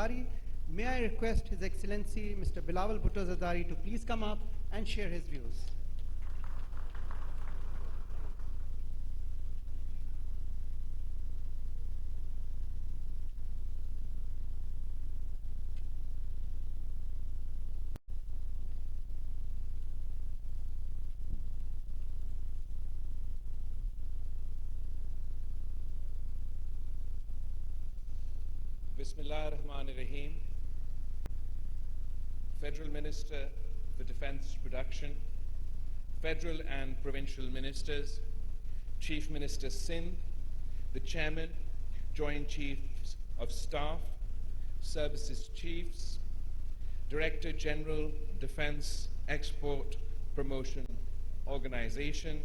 Zerdari. May I request His Excellency Mr. Belaval Bhutto Zerdari to please come up and share his views. Bismillah ar-Rahman ar-Rahim. Federal Minister for Defence Production, Federal and Provincial Ministers, Chief Minister Sindh, the Chairman, Joint Chiefs of Staff, Services Chiefs, Director General, Defence Export Promotion Organization,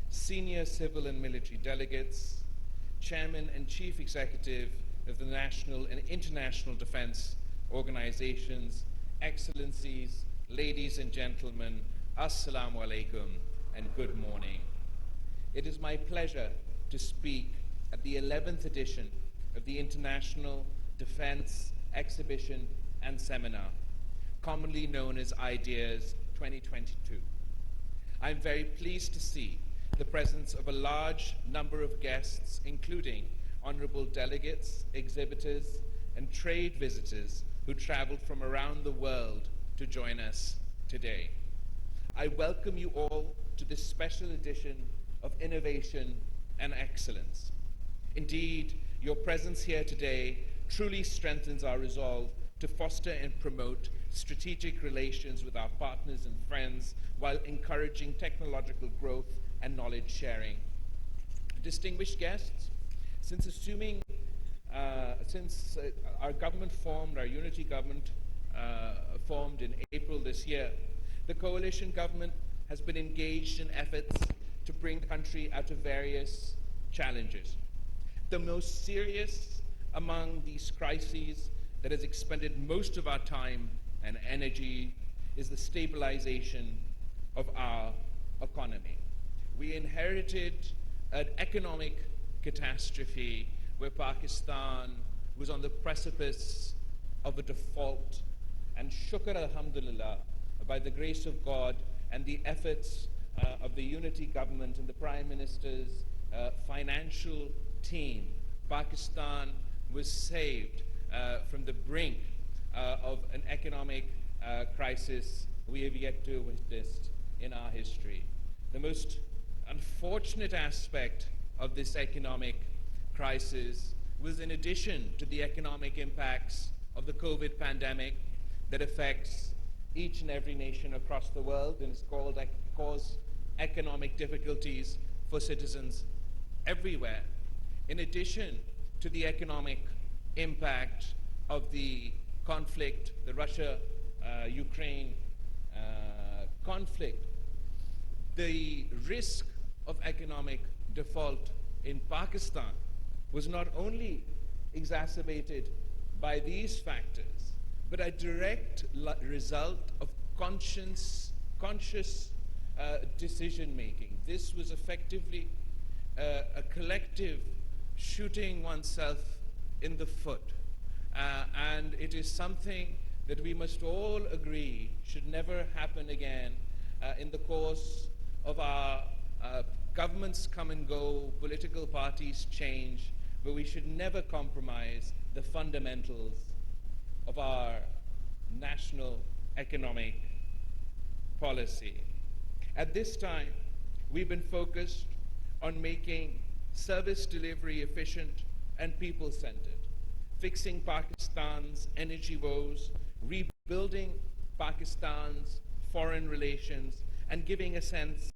Senior Civil and Military Delegates, Chairman and Chief Executive of the national and international defense organizations, excellencies, ladies and gentlemen, assalamu alaikum and good morning. It is my pleasure to speak at the 11th edition of the International Defense Exhibition and Seminar, commonly known as IDEAS 2022. I'm very pleased to see the presence of a large number of guests, including honorable delegates, exhibitors, and trade visitors who traveled from around the world to join us today. I welcome you all to this special edition of Innovation and Excellence. Indeed, your presence here today truly strengthens our resolve to foster and promote strategic relations with our partners and friends while encouraging technological growth and knowledge sharing. Distinguished guests, since our government formed, our unity government formed in April this year, the coalition government has been engaged in efforts to bring the country out of various challenges. The most serious among these crises that has expended most of our time and energy is the stabilization of our economy. We inherited an economic catastrophe where Pakistan was on the precipice of a default, and shukr alhamdulillah, by the grace of God and the efforts of the unity government and the Prime Minister's financial team, Pakistan was saved from the brink of an economic crisis we have yet to witness in our history. The most unfortunate aspect of this economic crisis was, in addition to the economic impacts of the COVID pandemic that affects each and every nation across the world and has caused economic difficulties for citizens everywhere. In addition to the economic impact of the conflict, the Russia-Ukraine conflict, the risk of economic default in Pakistan was not only exacerbated by these factors, but a direct result of conscious decision-making. This was effectively a collective shooting oneself in the foot. And it is something that we must all agree should never happen again in the course of our governments come and go, political parties change, but we should never compromise the fundamentals of our national economic policy. At this time, we've been focused on making service delivery efficient and people-centered, fixing Pakistan's energy woes, rebuilding Pakistan's foreign relations, and giving a sense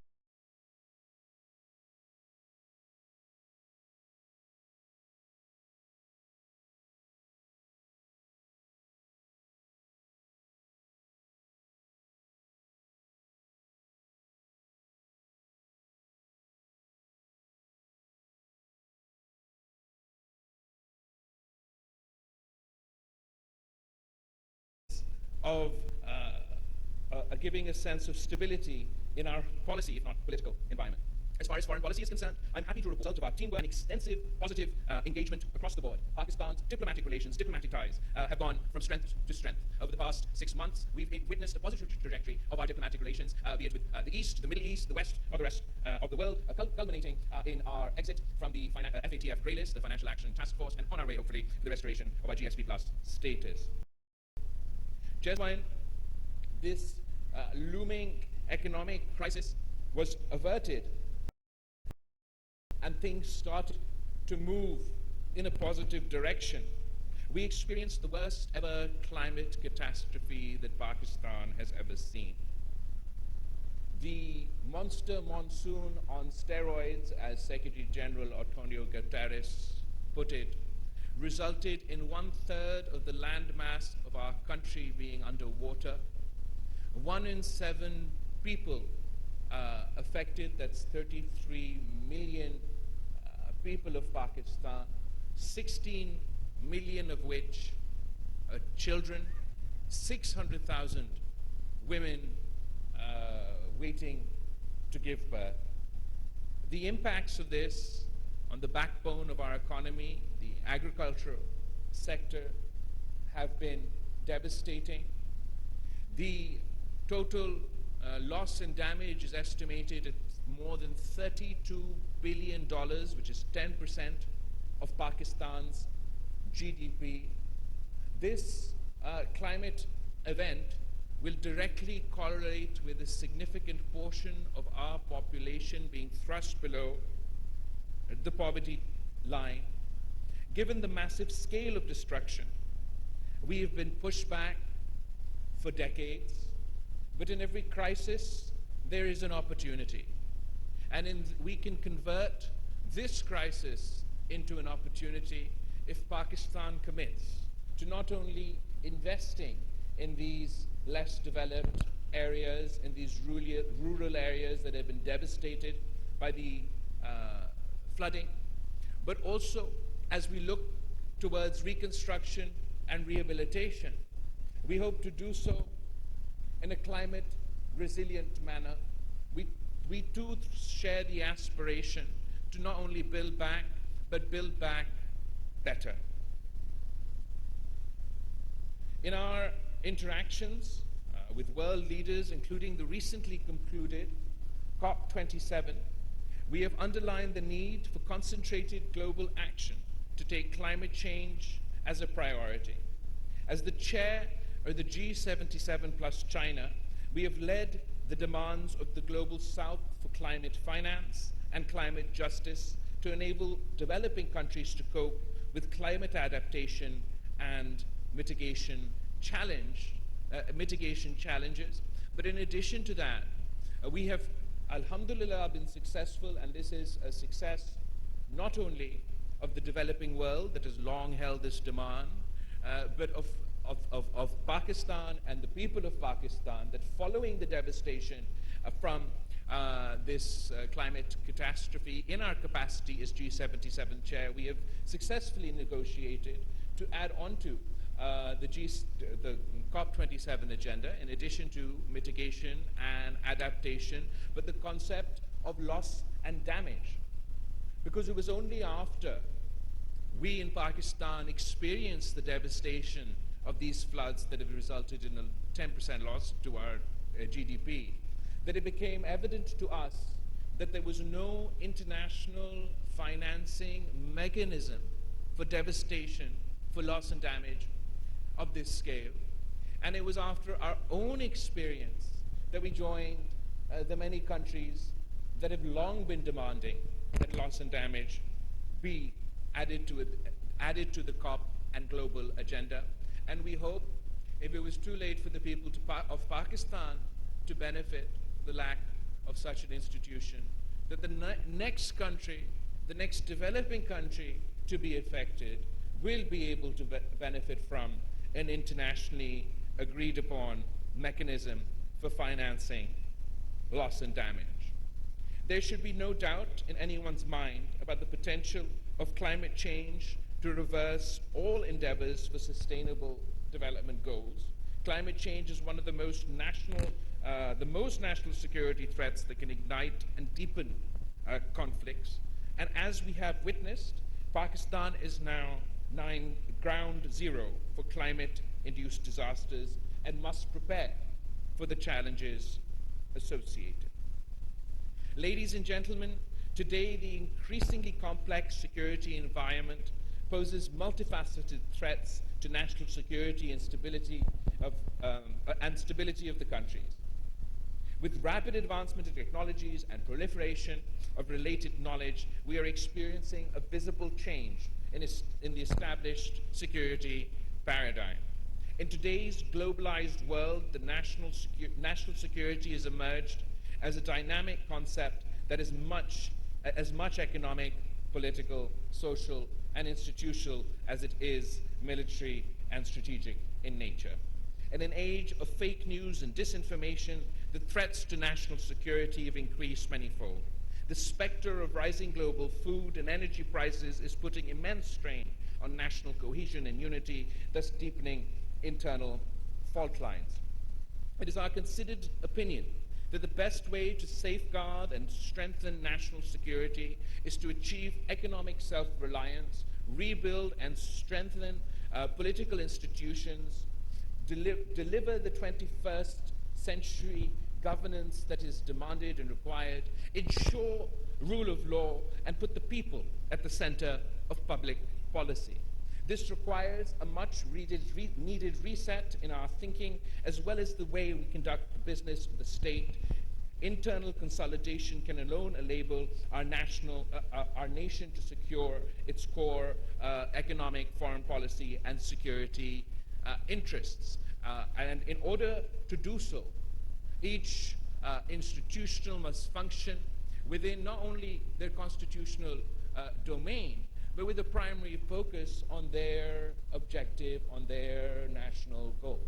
of giving a sense of stability in our policy, if not political, environment. As far as foreign policy is concerned, I'm happy to report of our teamwork and extensive positive engagement across the board. Pakistan's diplomatic relations, diplomatic ties have gone from strength to strength. Over the past 6 months, we've witnessed a positive trajectory of our diplomatic relations, be it with the East, the Middle East, the West, or the rest of the world, culminating in our exit from the FATF grey list, the Financial Action Task Force, and on our way, hopefully, to the restoration of our GSP Plus status. Just while this looming economic crisis was averted and things started to move in a positive direction, we experienced the worst ever climate catastrophe that Pakistan has ever seen. The monster monsoon on steroids, as Secretary General Antonio Guterres put it, resulted in 1/3 of the landmass of our country being underwater. 1 in 7 people affected, that's 33 million people of Pakistan, 16 million of which are children, 600,000 women waiting to give birth. The impacts of this on the backbone of our economy, the agricultural sector, have been devastating. The total loss and damage is estimated at more than $32 billion, which is 10% of Pakistan's GDP. This climate event will directly correlate with a significant portion of our population being thrust below the poverty line. Given the massive scale of destruction, we have been pushed back for decades, but in every crisis there is an opportunity. And we can convert this crisis into an opportunity if Pakistan commits to not only investing in these less developed areas, in these rural areas that have been devastated by the flooding, but also as we look towards reconstruction and rehabilitation, we hope to do so in a climate resilient manner. We too share the aspiration to not only build back, but build back better. In our interactions with world leaders, including the recently concluded COP27, we have underlined the need for concentrated global action to take climate change as a priority. As the chair of the G77 plus China, we have led the demands of the Global South for climate finance and climate justice to enable developing countries to cope with climate adaptation and mitigation challenges. But in addition to that, we have, alhamdulillah, been successful, and this is a success not only of the developing world that has long held this demand, but of Pakistan and the people of Pakistan, that following the devastation from this climate catastrophe, in our capacity as G77 chair, we have successfully negotiated to add on to the COP27 agenda, in addition to mitigation and adaptation, but the concept of loss and damage. Because it was only after we in Pakistan experienced the devastation of these floods that have resulted in a 10% loss to our GDP, that it became evident to us that there was no international financing mechanism for devastation, for loss and damage of this scale. And it was after our own experience that we joined the many countries that have long been demanding that loss and damage be added to the COP and global agenda. And we hope, if it was too late for the people of Pakistan to benefit from the lack of such an institution, that the next country, the next developing country to be affected, will be able to benefit from an internationally agreed upon mechanism for financing loss and damage. There should be no doubt in anyone's mind about the potential of climate change to reverse all endeavors for sustainable development goals. Climate change is one of the most national security threats that can ignite and deepen conflicts. And as we have witnessed, Pakistan is now ground zero for climate-induced disasters and must prepare for the challenges associated. Ladies and gentlemen, today the increasingly complex security environment poses multifaceted threats to national security and stability of the countries. With rapid advancement of technologies and proliferation of related knowledge, we are experiencing a visible change in the established security paradigm. In today's globalized world, the national security has emerged as a dynamic concept that is as much economic, political, social, and institutional as it is military and strategic in nature. In an age of fake news and disinformation, the threats to national security have increased manifold. The specter of rising global food and energy prices is putting immense strain on national cohesion and unity, thus deepening internal fault lines. It is our considered opinion that the best way to safeguard and strengthen national security is to achieve economic self-reliance, rebuild and strengthen political institutions, deliver the 21st century governance that is demanded and required, ensure rule of law, and put the people at the center of public policy. This requires a much needed reset in our thinking, as well as the way we conduct the business of the state. Internal consolidation can alone enable our nation to secure its core economic, foreign policy, and security interests. And in order to do so, each institutional must function within not only their constitutional domain, but with a primary focus on their objective, on their national goal.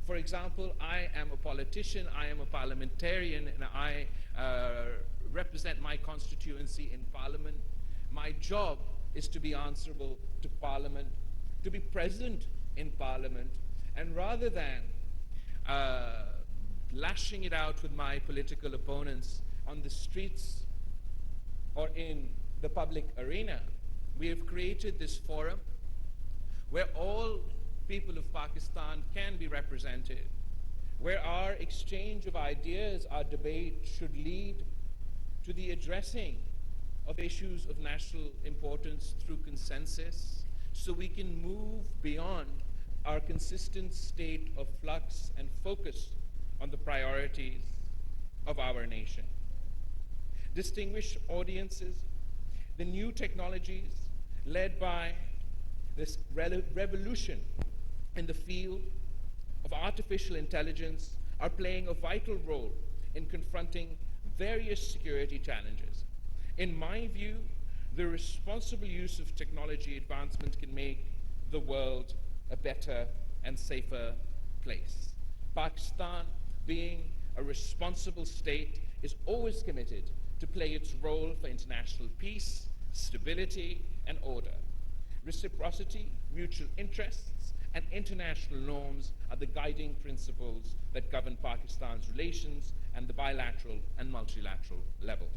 For example, I am a politician, I am a parliamentarian, and I represent my constituency in Parliament. My job is to be answerable to Parliament, to be present in Parliament, and rather than lashing it out with my political opponents on the streets or in the public arena, we have created this forum where all people of Pakistan can be represented, where our exchange of ideas, our debate should lead to the addressing of issues of national importance through consensus, so we can move beyond our consistent state of flux and focus on the priorities of our nation. Distinguished audiences, the new technologies led by this revolution in the field of artificial intelligence are playing a vital role in confronting various security challenges. In my view, the responsible use of technology advancement can make the world a better and safer place. Pakistan, being a responsible state, is always committed to play its role for international peace, stability, and order. Reciprocity, mutual interests, and international norms are the guiding principles that govern Pakistan's relations and the bilateral and multilateral levels.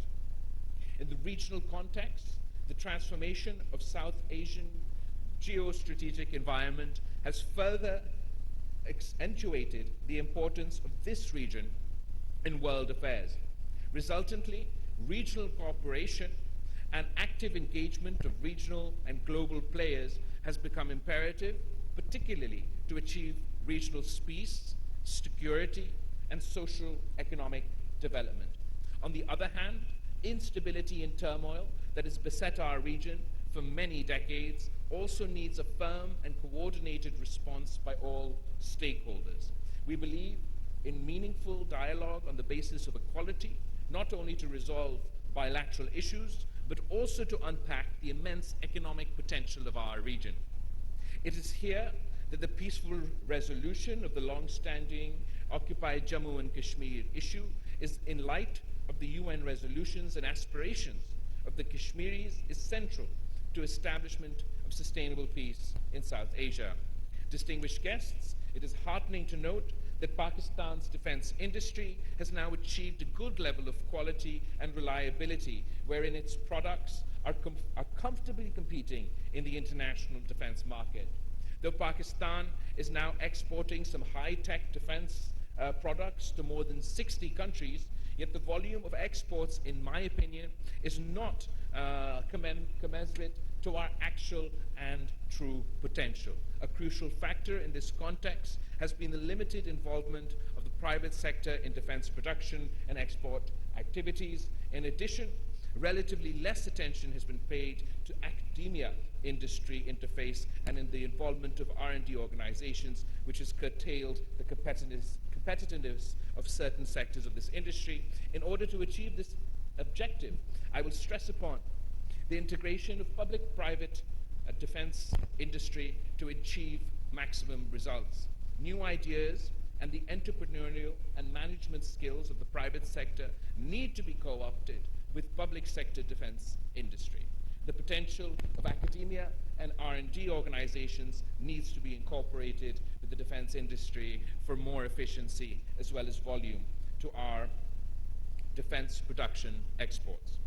In the regional context, the transformation of South Asian geostrategic environment has further accentuated the importance of this region in world affairs. Resultantly, regional cooperation and active engagement of regional and global players has become imperative, particularly to achieve regional peace, security, and social economic development. On the other hand, instability and turmoil that has beset our region for many decades also needs a firm and coordinated response by all stakeholders. We believe in meaningful dialogue on the basis of equality, not only to resolve bilateral issues, but also to unpack the immense economic potential of our region. It is here that the peaceful resolution of the long-standing occupied Jammu and Kashmir issue is, in light of the UN resolutions and aspirations of the Kashmiris, is central to establishment of sustainable peace in South Asia. Distinguished guests, it is heartening to note that Pakistan's defense industry has now achieved a good level of quality and reliability, wherein its products are comfortably competing in the international defense market. Though Pakistan is now exporting some high-tech defense products to more than 60 countries, yet the volume of exports, in my opinion, is not commensurate to our actual and true potential. A crucial factor in this context has been the limited involvement of the private sector in defense production and export activities. In addition, relatively less attention has been paid to academia industry interface and in the involvement of R&D organizations, which has curtailed the competitiveness of certain sectors of this industry. In order to achieve this objective, I will stress upon the integration of public-private defense industry to achieve maximum results. New ideas and the entrepreneurial and management skills of the private sector need to be co-opted with public sector defense industry. The potential of academia and R&D organizations needs to be incorporated with the defense industry for more efficiency as well as volume to our defense production exports.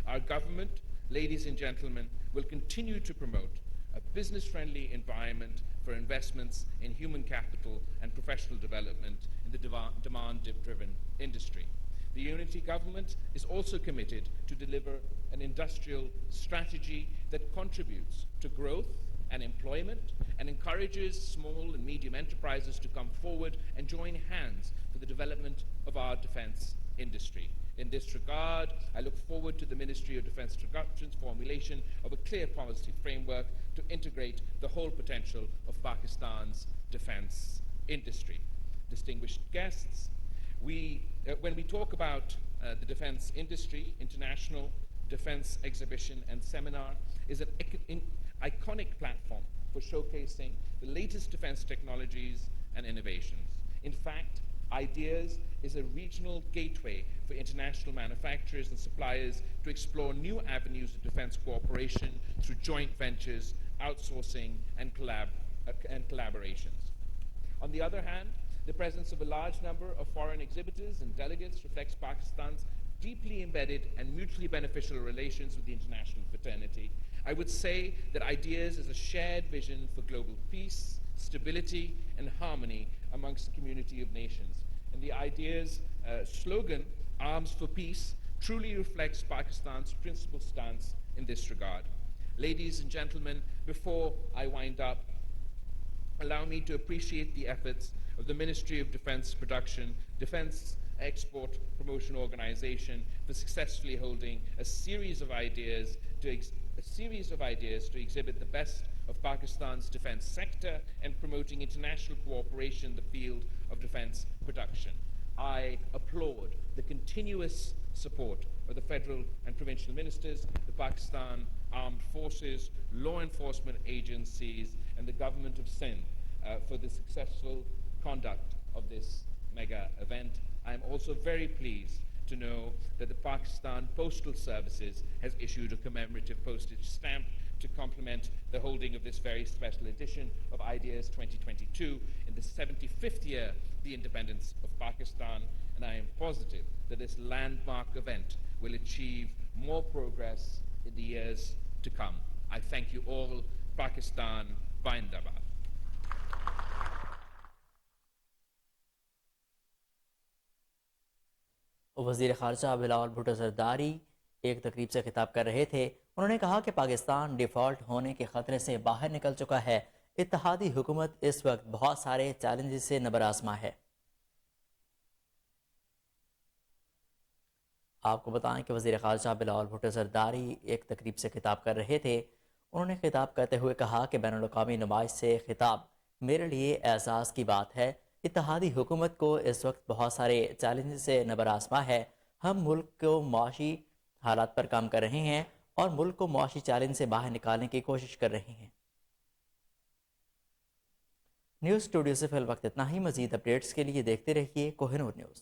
Our government, ladies and gentlemen, will continue to promote a business-friendly environment for investments in human capital and professional development in the demand-driven industry. The unity government is also committed to deliver an industrial strategy that contributes to growth and employment and encourages small and medium enterprises to come forward and join hands for the development of our defense industry. In this regard, I look forward to the Ministry of Defense Instructions formulation of a clear policy framework to integrate the whole potential of Pakistan's defense industry. Distinguished guests, when we talk about the defense industry, International Defense Exhibition and Seminar is an iconic platform for showcasing the latest defense technologies and innovations. In fact, Ideas is a regional gateway for international manufacturers and suppliers to explore new avenues of defense cooperation through joint ventures, outsourcing, and collaborations. On the other hand, the presence of a large number of foreign exhibitors and delegates reflects Pakistan's deeply embedded and mutually beneficial relations with the international fraternity. I would say that Ideas is a shared vision for global peace, stability, and harmony amongst the community of nations. And the Ideas slogan, Arms for Peace, truly reflects Pakistan's principal stance in this regard. Ladies and gentlemen, before I wind up, allow me to appreciate the efforts of the Ministry of Defense Production, Defense Export Promotion Organization for successfully holding a series of ideas to exhibit the best of Pakistan's defense sector and promoting international cooperation in the field of defense production. I applaud the continuous support of the federal and provincial ministers, the Pakistan Armed Forces, law enforcement agencies, and the government of Sindh for the successful conduct of this mega event. I am also very pleased to know that the Pakistan Postal Services has issued a commemorative postage stamp to complement the holding of this very special edition of Ideas 2022 in the 75th year of the independence of Pakistan, and I am positive that this landmark event will achieve more progress in the years to come. I thank you all. Pakistan Zindabad. वजीर खारजہ बलावल भुट्टो जरदारी एक तकरीब से खिताब कर रहे थे। उन्होंने कहा कि पाकिस्तान डिफ़ॉल्ट होने के ख़तरे से बाहर निकल चुका है। इत्तेहादी हुकूमत इस वक्त बहुत सारे चैलेंजेस से नबराज़मा है। आपको बताएं कि वजीर खारजः बलावल भुट्टो जरदारी एक तकरीब से खिताब कर रहे थे। उन्होंने खिताब करते हुए कहा कि बैनुल-अक़वामी नुमाइश से खिताब मेरे लिए एहसास की बात है। इत्तेहादी हुकूमत को इस वक्त बहुत सारे चैलेंज से नबराज़मा है। हम मुल्क को मुआशी हालात पर काम कर रहे हैं और मुल्क को मुआशी चैलेंज से बाहर निकालने की कोशिश कर रहे हैं। न्यूज़ स्टूडियो से फिल वक्त इतना ही। मज़ीद अपडेट्स के लिए देखते रहिए कोहिनूर न्यूज़।